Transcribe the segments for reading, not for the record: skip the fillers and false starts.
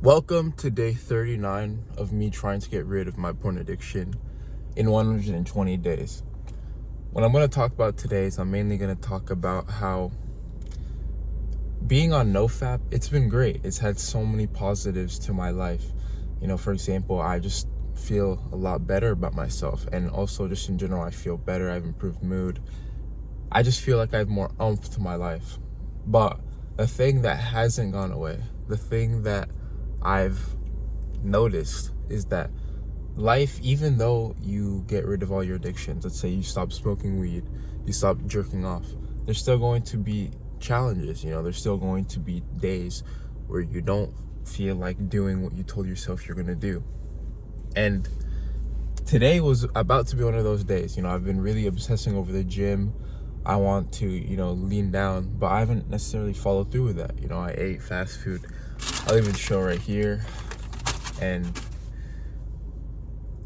Welcome to day 39 of me trying to get rid of my porn addiction in 120 days. What I'm going to talk about today is I'm mainly going to talk about how being on NoFap, it's been great. It's had so many positives to my life. For example, I just feel a lot better about myself, and also just in general, I feel better. I've improved mood. I just feel like I have more oomph to my life. But the thing that hasn't gone away, the thing that I've noticed is that life, even though you get rid of all your addictions, let's say you stop smoking weed, you stop jerking off, there's still going to be challenges. There's still going to be days where you don't feel like doing what you told yourself you're going to do. And today was about to be one of those days. I've been really obsessing over the gym. I want to, lean down, but I haven't necessarily followed through with that. I ate fast food. I'll even show right here. And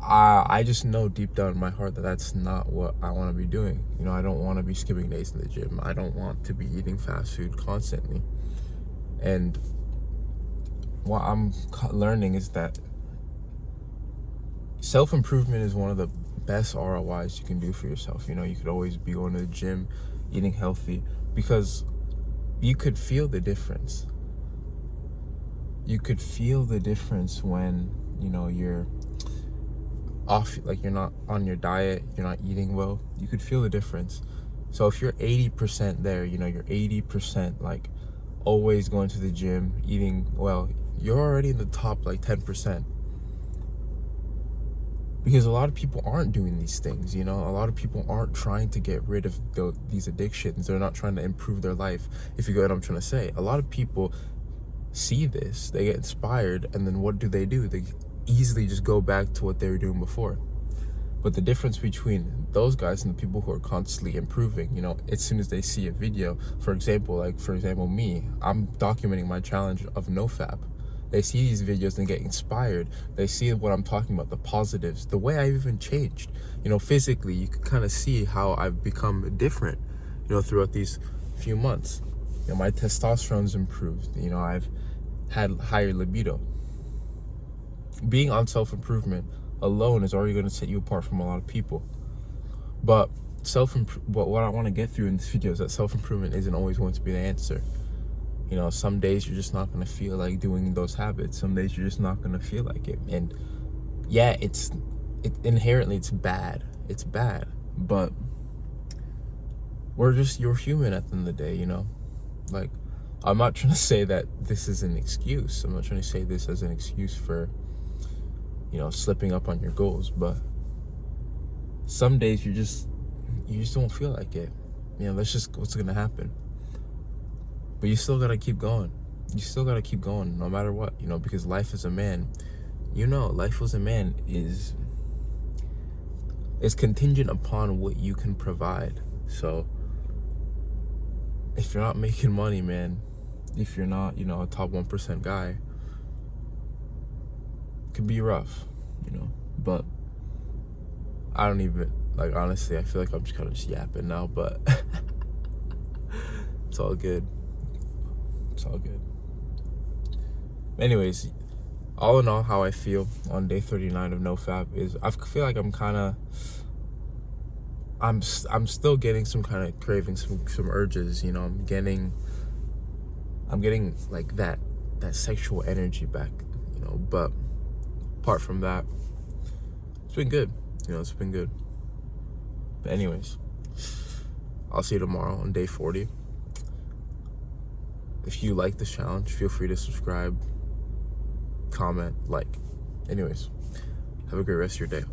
I just know deep down in my heart that that's not what I want to be doing. I don't want to be skipping days in the gym. I don't want to be eating fast food constantly. And what I'm learning is that self-improvement is one of the best ROIs you can do for yourself. You could always be going to the gym, eating healthy, because you could feel the difference. You could feel the difference when, you're off, like you're not on your diet, you're not eating well. You could feel the difference. So if you're 80% there, you're 80% like always going to the gym, eating well, you're already in the top like 10%. Because a lot of people aren't doing these things, a lot of people aren't trying to get rid of these addictions. They're not trying to improve their life, if you get what I'm trying to say. A lot of people see this, they get inspired, and then what do? They easily just go back to what they were doing before. But the difference between those guys and the people who are constantly improving, as soon as they see a video, for example, me, I'm documenting my challenge of NoFap. They see these videos and get inspired. They see what I'm talking about, the positives, the way I've even changed. Physically, you can kind of see how I've become different, throughout these few months. My testosterone's improved. I've had higher libido. Being on self-improvement alone is already going to set you apart from a lot of people. But what I want to get through in this video is that self-improvement isn't always going to be the answer. Some days you're just not going to feel like doing those habits. Some days you're just not going to feel like it. And yeah, inherently it's bad. It's bad. But you're human at the end of the day, Like, I'm not trying to say that this is an excuse. I'm not trying to say this as an excuse for, slipping up on your goals. But some days you just don't feel like it. That's just what's going to happen. But you still gotta keep going. You still gotta keep going no matter what, because life as a man, life as a man is contingent upon what you can provide. So if you're not making money, man, if you're not, a top 1% guy, it could be rough, But I don't even, honestly, I feel like I'm just kind of just yapping now, but it's all good. It's all good. Anyways, all in all, how I feel on day 39 of NoFap is I feel like I'm still getting some kind of cravings, some urges. I'm getting like that sexual energy back. But apart from that, it's been good. It's been good. But anyways, I'll see you tomorrow on day 40. If you like this challenge, feel free to subscribe, comment, like. Anyways, have a great rest of your day.